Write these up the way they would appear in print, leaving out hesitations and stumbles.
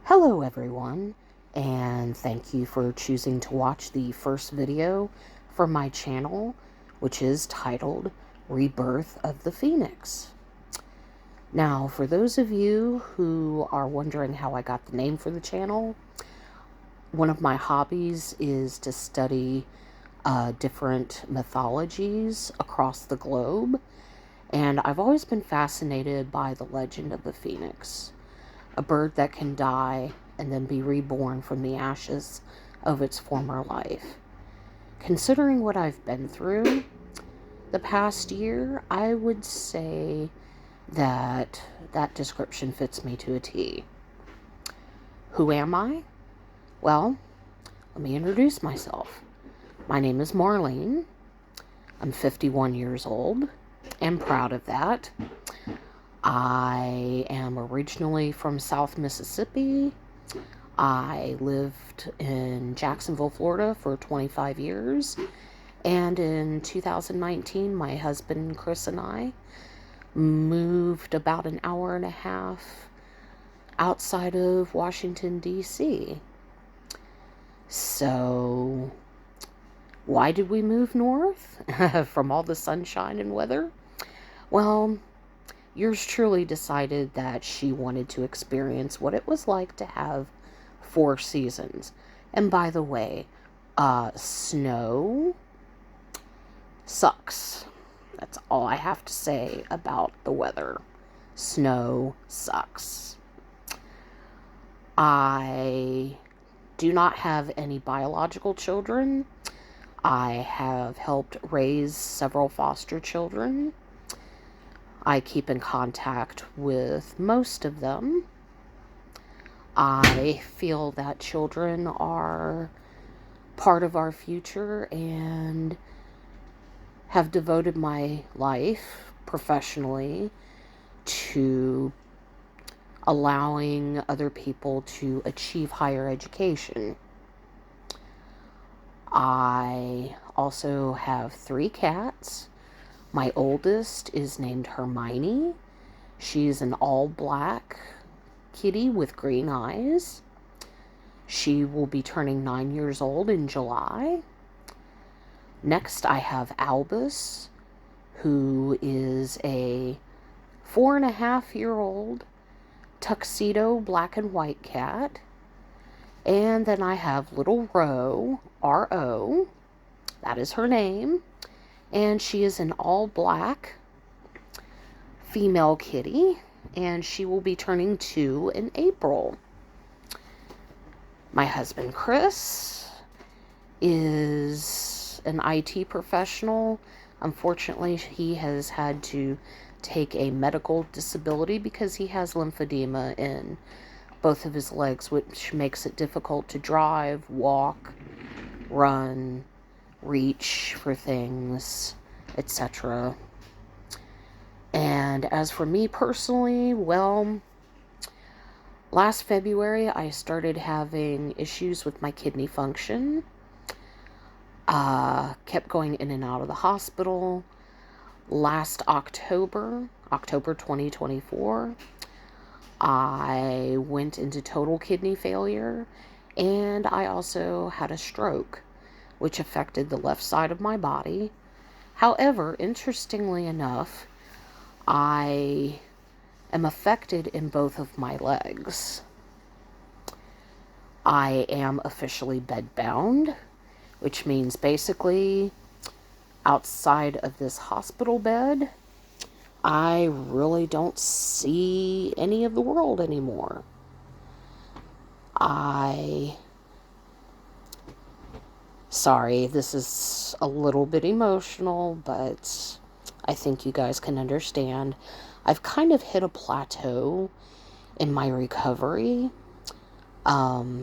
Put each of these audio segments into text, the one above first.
Hello everyone, and thank you for choosing to watch the first video for my channel, which is titled Rebirth of the Phoenix. Now, for those of you who are wondering how I got the name for the channel, one of my hobbies is to study different mythologies across the globe, and I've always been fascinated by the legend of the phoenix. A bird that can die and then be reborn from the ashes of its former life. Considering what I've been through the past year, I would say that description fits me to a T. Who am I? Well, let me introduce myself. My name is Marlene. I'm 51 years old and proud of that. I am originally from South Mississippi. I lived in Jacksonville, Florida for 25 years. And in 2019, my husband, Chris, and I moved about an hour and a half outside of Washington, D.C. So, why did we move north from all the sunshine and weather? Well, yours truly decided that she wanted to experience what it was like to have 4 seasons. And by the way, snow sucks. That's all I have to say about the weather. Snow sucks. I do not have any biological children. I have helped raise several foster children. I keep in contact with most of them. I feel that children are part of our future and have devoted my life professionally to allowing other people to achieve higher education. I also have 3 cats. My oldest is named Hermione. She's an all-black kitty with green eyes. She will be turning 9 years old in July. Next, I have Albus, who is a 4.5-year-old tuxedo black and white cat. And then I have little Ro, R-O, that is her name. And she is an all-black female kitty, and she will be turning 2 in April. My husband, Chris, is an IT professional. Unfortunately, he has had to take a medical disability because he has lymphedema in both of his legs, which makes it difficult to drive, walk, run, reach for things, etc. And as for me personally, well, last February I started having issues with my kidney function. Kept going in and out of the hospital. Last October 2024, I went into total kidney failure, and I also had a stroke, which affected the left side of my body. However, interestingly enough, I am affected in both of my legs. I am officially bedbound, which means basically outside of this hospital bed, I really don't see any of the world anymore. Sorry, this is a little bit emotional, but I think you guys can understand. I've kind of hit a plateau in my recovery.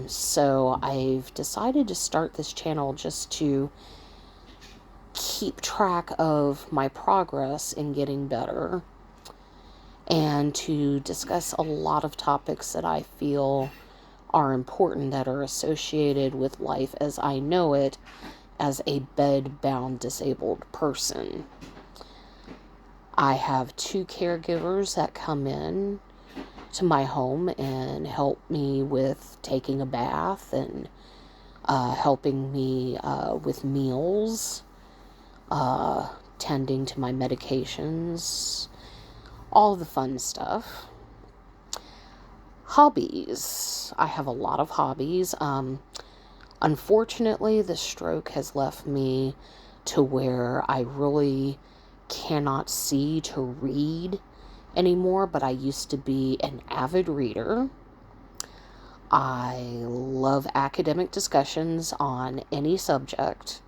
So I've decided to start this channel just to keep track of my progress in getting better and to discuss a lot of topics that I feel are important that are associated with life as I know it as a bed-bound disabled person. I have 2 caregivers that come in to my home and help me with taking a bath and helping me with meals, tending to my medications, all the fun stuff. Hobbies. I have a lot of hobbies. Unfortunately, the stroke has left me to where I really cannot see to read anymore, but I used to be an avid reader. I love academic discussions on any subject.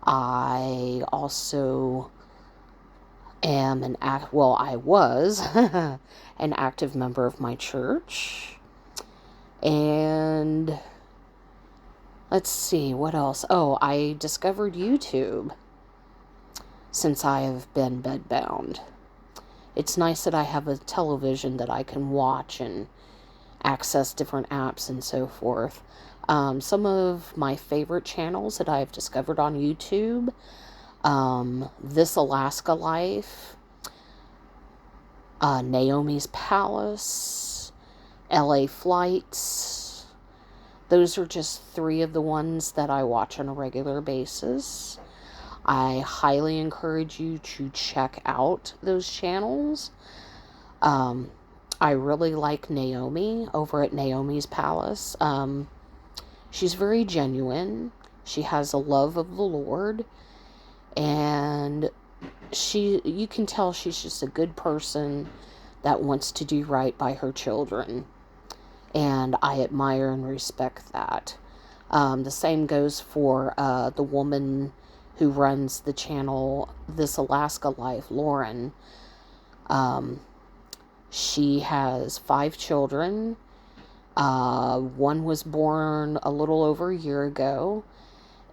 I also am I was an active member of my church. And let's see, what else? Oh, I discovered YouTube since I have been bedbound. It's nice that I have a television that I can watch and access different apps and so forth. Some of my favorite channels that I've discovered on YouTube, This Alaska Life, Naomi's Palace, LA Flights. Those are just 3 of the ones that I watch on a regular basis. I highly encourage you to check out those channels. I really like Naomi over at Naomi's Palace. She's very genuine. She has a love of the Lord. And you can tell she's just a good person that wants to do right by her children. And I admire and respect that. The same goes for the woman who runs the channel This Alaska Life, Lauren. She has 5 children. One was born a little over a year ago.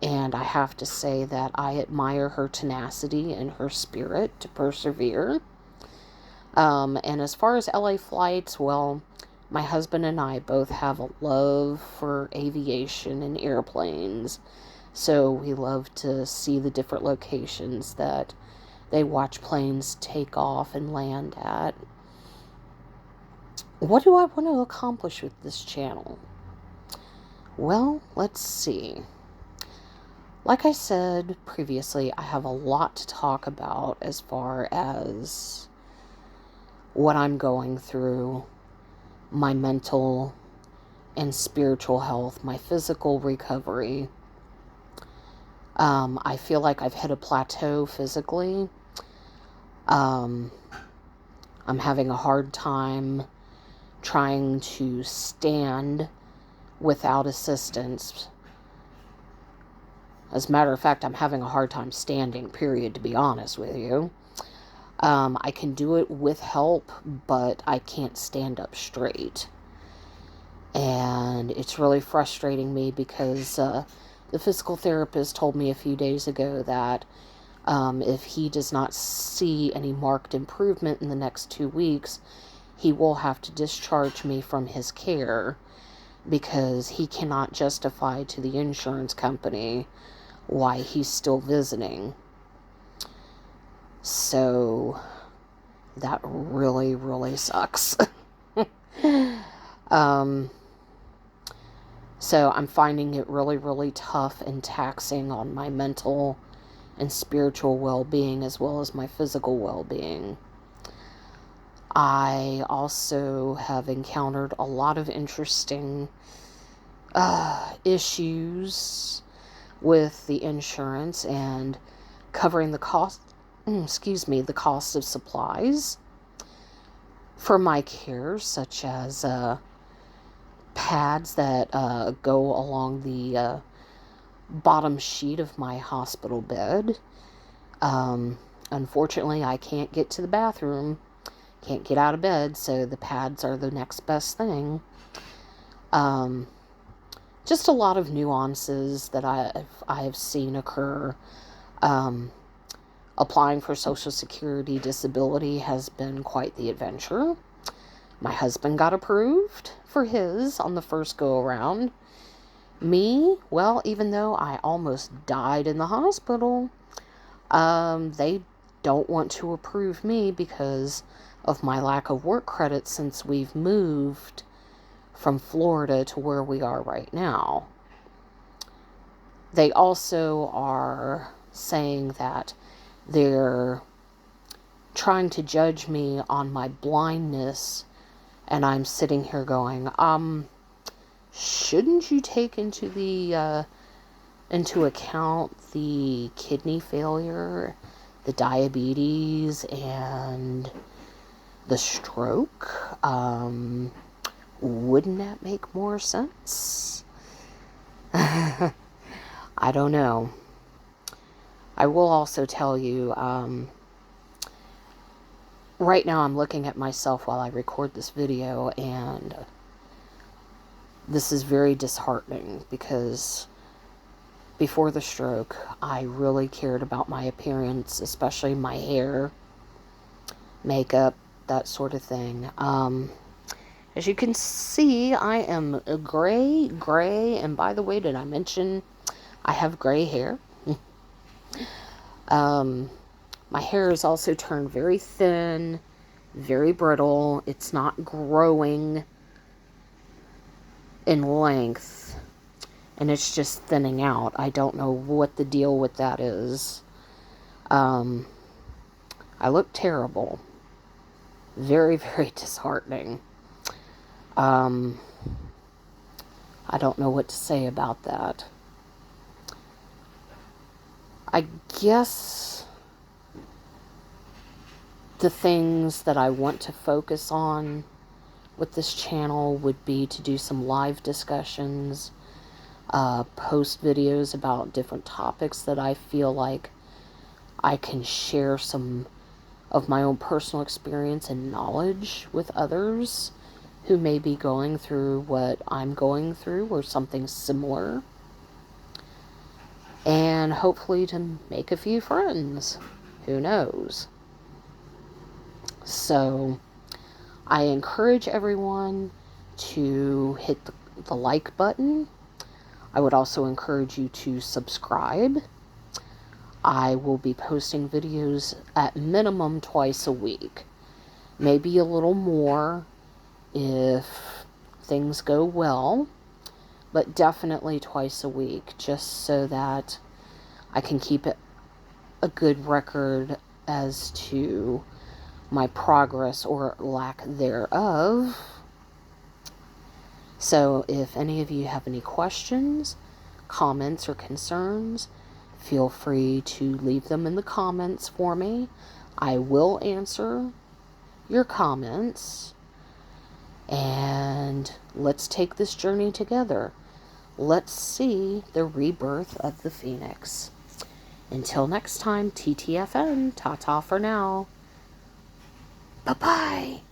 And I have to say that I admire her tenacity and her spirit to persevere. And as far as LA Flights, well, my husband and I both have a love for aviation and airplanes. So we love to see the different locations that they watch planes take off and land at. What do I want to accomplish with this channel? Well, let's see. Like I said previously, I have a lot to talk about as far as what I'm going through, my mental and spiritual health, my physical recovery. I feel like I've hit a plateau physically. I'm having a hard time trying to stand without assistance. As a matter of fact, I'm having a hard time standing, period, to be honest with you. I can do it with help, but I can't stand up straight. And it's really frustrating me because the physical therapist told me a few days ago that if he does not see any marked improvement in the next 2 weeks, he will have to discharge me from his care because he cannot justify to the insurance company why he's still visiting. So that really, really sucks. So I'm finding it really, really tough and taxing on my mental and spiritual well-being as well as my physical well-being. I also have encountered a lot of interesting issues with the insurance and covering the cost, the cost of supplies for my care, such as pads that go along the bottom sheet of my hospital bed. Unfortunately, I can't get to the bathroom, can't get out of bed, so the pads are the next best thing. Just a lot of nuances that I've seen occur. Applying for Social Security disability has been quite the adventure. My husband got approved for his on the first go-around. Me, well, even though I almost died in the hospital, they don't want to approve me because of my lack of work credit since we've moved from Florida to where we are right now. They also are saying that they're trying to judge me on my blindness, and I'm sitting here going, shouldn't you take into account the kidney failure, the diabetes, and the stroke? Wouldn't that make more sense? I don't know. I will also tell you, right now I'm looking at myself while I record this video, and this is very disheartening because before the stroke, I really cared about my appearance, especially my hair, makeup, that sort of thing. As you can see, I am gray, and by the way, did I mention I have gray hair? My hair is also turned very thin, very brittle. It's not growing in length, and it's just thinning out. I don't know what the deal with that is. I look terrible. Very, very disheartening. I don't know what to say about that. I guess the things that I want to focus on with this channel would be to do some live discussions, post videos about different topics that I feel like I can share some of my own personal experience and knowledge with others who may be going through what I'm going through or something similar. And hopefully to make a few friends. Who knows? So I encourage everyone to hit the like button. I would also encourage you to subscribe. I will be posting videos at minimum twice a week. Maybe a little more if things go well, but definitely twice a week, just so that I can keep it a good record as to my progress or lack thereof. So if any of you have any questions, comments, or concerns, feel free to leave them in the comments for me. I will answer your comments, and let's take this journey together. Let's see the rebirth of the Phoenix. Until next time, TTFN, ta-ta for now. Bye-bye.